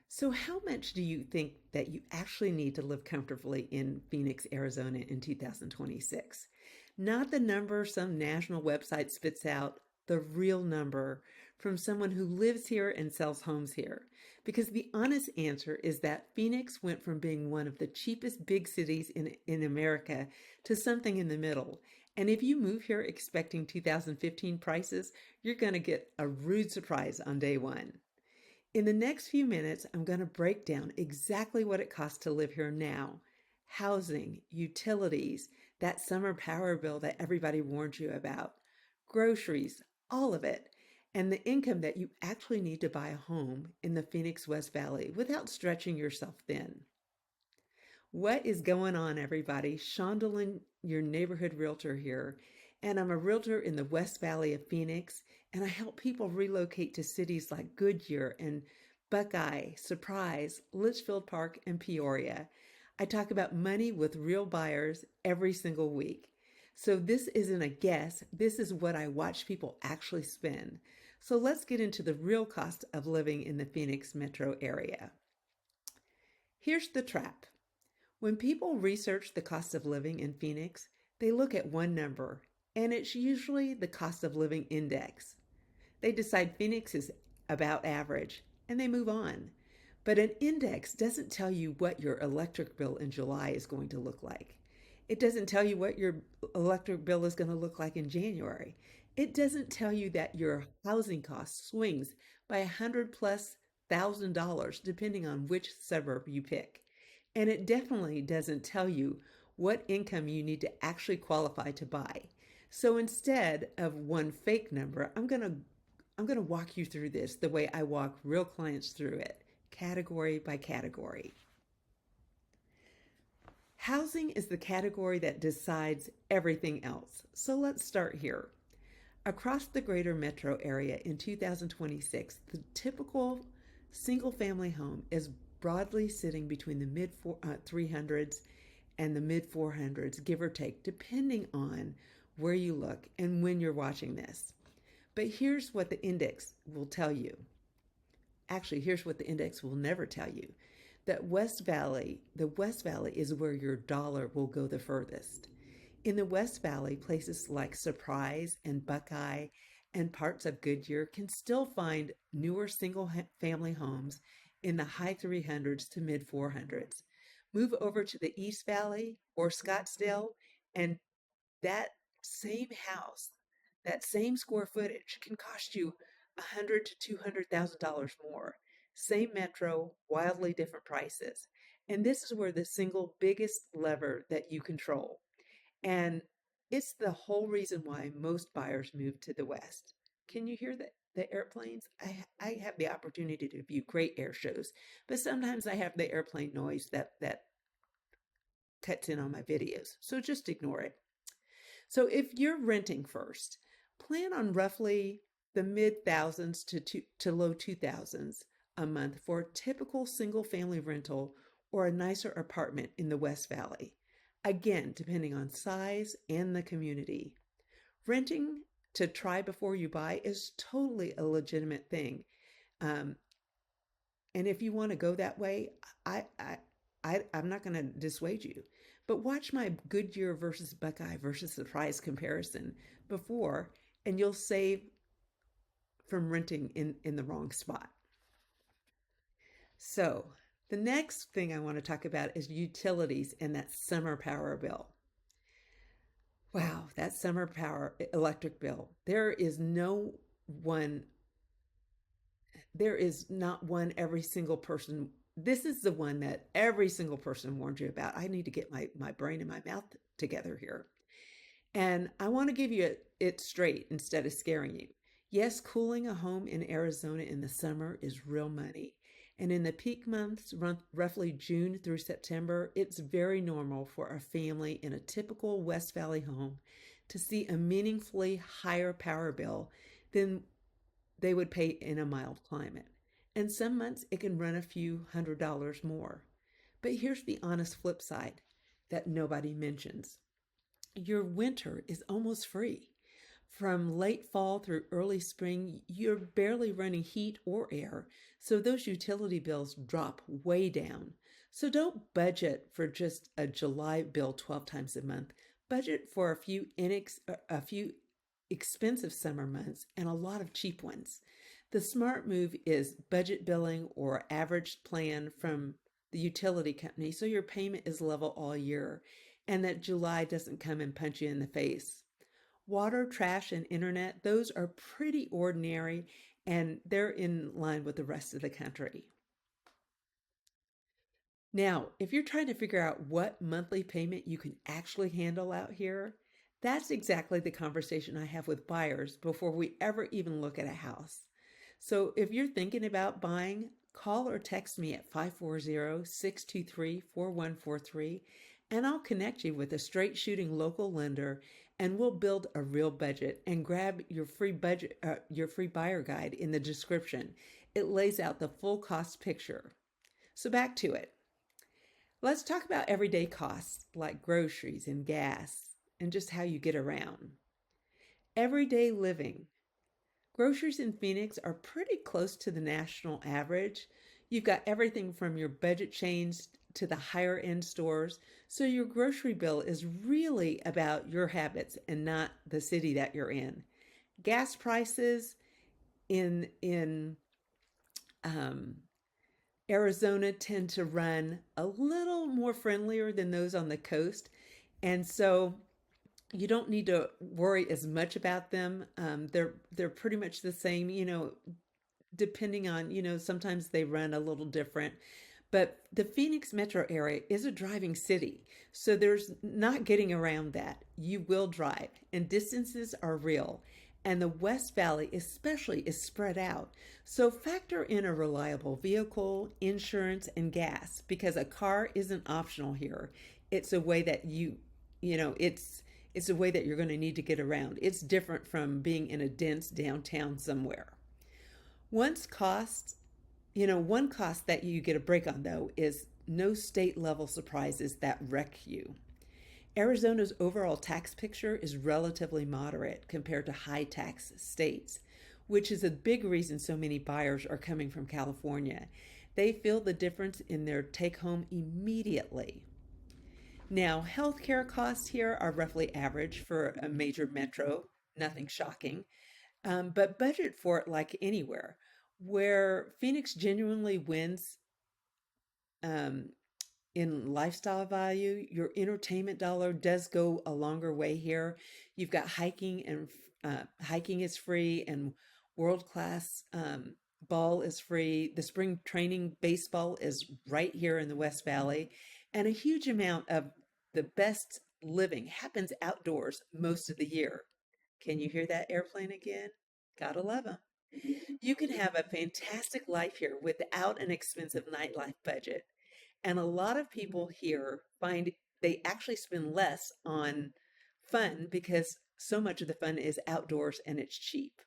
So, how much do you think that you actually need to live comfortably in Phoenix, Arizona in 2026? Not the number some national website spits out, the real number from someone who lives here and sells homes here. Because the honest answer is that Phoenix went from being one of the cheapest big cities in America to something in the middle. And if you move here expecting 2015 prices, you're going to get a rude surprise on day one. In the next few minutes, I'm going to break down exactly what it costs to live here now: housing, utilities, that summer power bill that everybody warned you about, groceries, all of it, and the income that you actually need to buy a home in the Phoenix West Valley without stretching yourself thin. What is going on, everybody? SHANDELIN, your neighborhood realtor here, and I'm a realtor in the West Valley of Phoenix, and I help people relocate to cities like Goodyear and Buckeye, Surprise, Litchfield Park, and Peoria. I talk about money with real buyers every single week. So this isn't a guess, this is what I watch people actually spend. So let's get into the real cost of living in the Phoenix metro area. Here's the trap. When people research the cost of living in Phoenix, they look at one number, and it's usually the cost of living index. They decide Phoenix is about average, and they move on. But an index doesn't tell you what your electric bill in July is going to look like. It doesn't tell you what your electric bill is going to look like in January. It doesn't tell you that your housing cost swings by $100,000+ depending on which suburb you pick. And it definitely doesn't tell you what income you need to actually qualify to buy. So instead of one fake number, I'm going to walk you through this the way I walk real clients through it, category by category. Housing is the category that decides everything else. So let's start here. Across the greater metro area in 2026, the typical single family home is broadly sitting between the mid 300s and the mid 400s, give or take, depending on where you look and when you're watching this. But here's what the index will tell you. Actually, here's what the index will never tell you. That the West Valley is where your dollar will go the furthest. In the West Valley, places like Surprise and Buckeye and parts of Goodyear can still find newer single family homes in the high 300s to mid 400s. Move over to the East Valley or Scottsdale, and that same house, that same square footage can cost you $100,000 to $200,000 more. Same metro, wildly different prices. And this is where the single biggest lever that you control. And it's the whole reason why most buyers move to the West. Can you hear the airplanes? I have the opportunity to view great air shows, but sometimes I have the airplane noise that cuts in on my videos. So just ignore it. So if you're renting first, plan on roughly the mid thousands to low 2000s a month for a typical single family rental or a nicer apartment in the West Valley. Again, depending on size and the community. Renting to try before you buy is totally a legitimate thing. And if you want to go that way, I'm not going to dissuade you. But watch my Goodyear versus Buckeye versus Surprise comparison before, and you'll save from renting in the wrong spot. So the next thing I want to talk about is utilities and that summer power bill. Wow, that summer power electric bill. There is not one every single person. This is the one that every single person warned you about. I need to get my brain and my mouth together here. And I want to give you it straight instead of scaring you. Yes, cooling a home in Arizona in the summer is real money. And in the peak months, roughly June through September, it's very normal for a family in a typical West Valley home to see a meaningfully higher power bill than they would pay in a mild climate. And some months it can run a few $100s more. But here's the honest flip side that nobody mentions. Your winter is almost free. From late fall through early spring, you're barely running heat or air, so those utility bills drop way down. So don't budget for just a July bill 12 times a month. Budget for a few expensive summer months and a lot of cheap ones. The smart move is budget billing or average plan from the utility company so your payment is level all year and that July doesn't come and punch you in the face. Water, trash, and internet, those are pretty ordinary and they're in line with the rest of the country. Now, if you're trying to figure out what monthly payment you can actually handle out here, that's exactly the conversation I have with buyers before we ever even look at a house. So if you're thinking about buying, call or text me at 540-623-4143 and I'll connect you with a straight shooting local lender and we'll build a real budget and grab your free buyer guide in the description. It lays out the full cost picture. So back to it. Let's talk about everyday costs like groceries and gas and just how you get around. Everyday living. Groceries in Phoenix are pretty close to the national average. You've got everything from your budget chains to the higher end stores. So your grocery bill is really about your habits and not the city that you're in. Gas prices in Arizona tend to run a little more friendlier than those on the coast. And so you don't need to worry as much about them. They're pretty much the same, depending on, sometimes they run a little different. But the Phoenix metro area is a driving city. So there's not getting around that. You will drive and distances are real. And the West Valley especially is spread out. So factor in a reliable vehicle, insurance, and gas because a car isn't optional here. It's a way that it's a way that you're going to need to get around. It's different from being in a dense downtown somewhere. Once cost, one cost that you get a break on though is no state level surprises that wreck you. Arizona's overall tax picture is relatively moderate compared to high tax states, which is a big reason so many buyers are coming from California. They feel the difference in their take home immediately. Now, healthcare costs here are roughly average for a major metro, nothing shocking, but budget for it like anywhere. Where Phoenix genuinely wins um, in lifestyle value, your entertainment dollar does go a longer way here. You've got hiking and hiking is free and world class ball is free. The spring training baseball is right here in the West Valley. And a huge amount of the best living happens outdoors most of the year. Can you hear that airplane again? Gotta love them. You can have a fantastic life here without an expensive nightlife budget. And a lot of people here find they actually spend less on fun because so much of the fun is outdoors and it's cheap.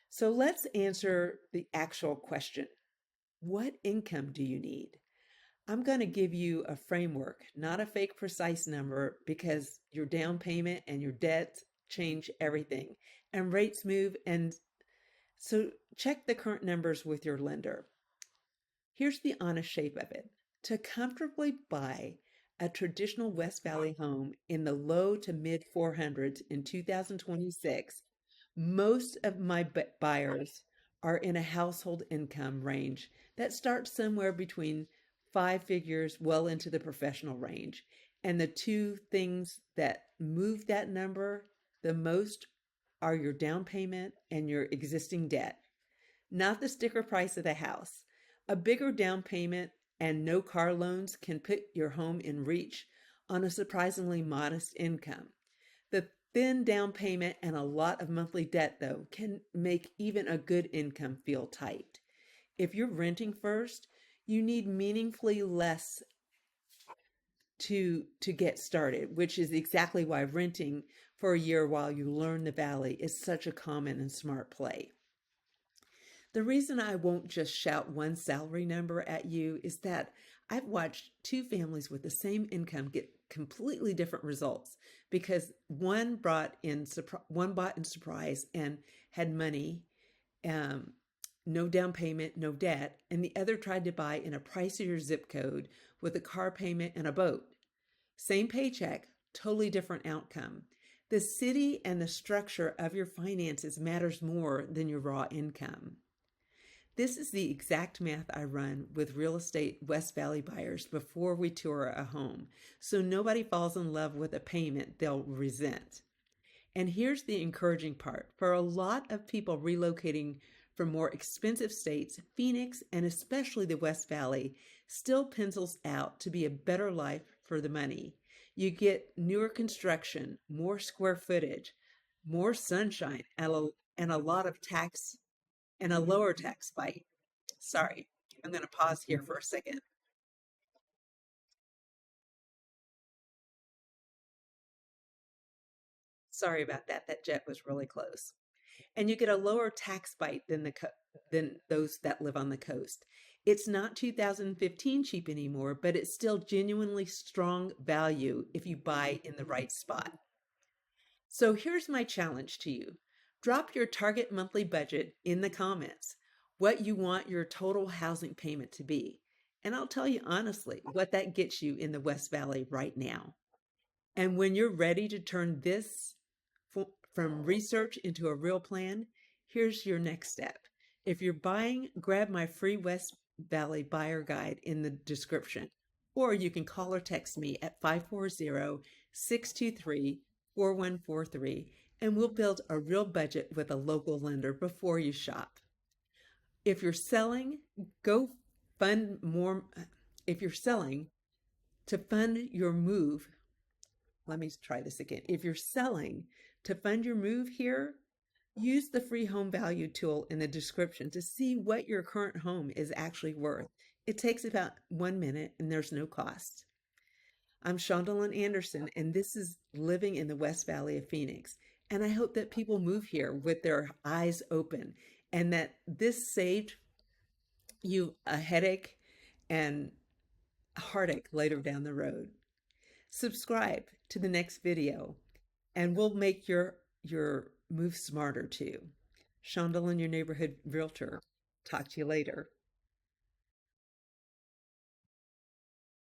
So let's answer the actual question. What income do you need? I'm going to give you a framework, not a fake precise number, because your down payment and your debt change everything and rates move. And so check the current numbers with your lender. Here's the honest shape of it. To comfortably buy a traditional West Valley home in the low to mid 400s in 2026, most of my buyers are in a household income range that starts somewhere between five figures well into the professional range. And the two things that move that number the most are your down payment and your existing debt, not the sticker price of the house. A bigger down payment and no car loans can put your home in reach on a surprisingly modest income. The thin down payment and a lot of monthly debt, though, can make even a good income feel tight. If you're renting first, you need meaningfully less to get started, which is exactly why renting for a year while you learn the valley is such a common and smart play. The reason I won't just shout one salary number at you is that I've watched two families with the same income get completely different results because one bought in surprise and had money, um, no down payment, no debt, and the other tried to buy in a pricier zip code with a car payment and a boat. Same paycheck, totally different outcome. The city and the structure of your finances matters more than your raw income. This is the exact math I run with real estate West Valley buyers before we tour a home, so nobody falls in love with a payment they'll resent. And here's the encouraging part. For a lot of people relocating from more expensive states, Phoenix, and especially the West Valley, still pencils out to be a better life for the money. You get newer construction, more square footage, more sunshine, and a lot of tax and a lower tax bite. Sorry, I'm going to pause here for a second. Sorry about that. That jet was really close. And you get a lower tax bite than those that live on the coast. It's not 2015 cheap anymore, but it's still genuinely strong value if you buy in the right spot. So here's my challenge to you. Drop your target monthly budget in the comments, what you want your total housing payment to be. And I'll tell you honestly what that gets you in the West Valley right now. And when you're ready to turn this from research into a real plan, here's your next step. If you're buying, grab my free West Valley buyer guide in the description, or you can call or text me at 540-623-4143, and we'll build a real budget with a local lender before you shop. If you're selling, go fund more. If you're selling to fund your move, let me try this again. If you're selling to fund your move here, use the free home value tool in the description to see what your current home is actually worth. It takes about 1 minute and there's no cost. I'm SHANDELIN Anderson, and this is Living in the West Valley of Phoenix. And I hope that people move here with their eyes open and that this saved you a headache and heartache later down the road. Subscribe to the next video and we'll make your move smarter too. SHANDELIN, your neighborhood realtor. Talk to you later.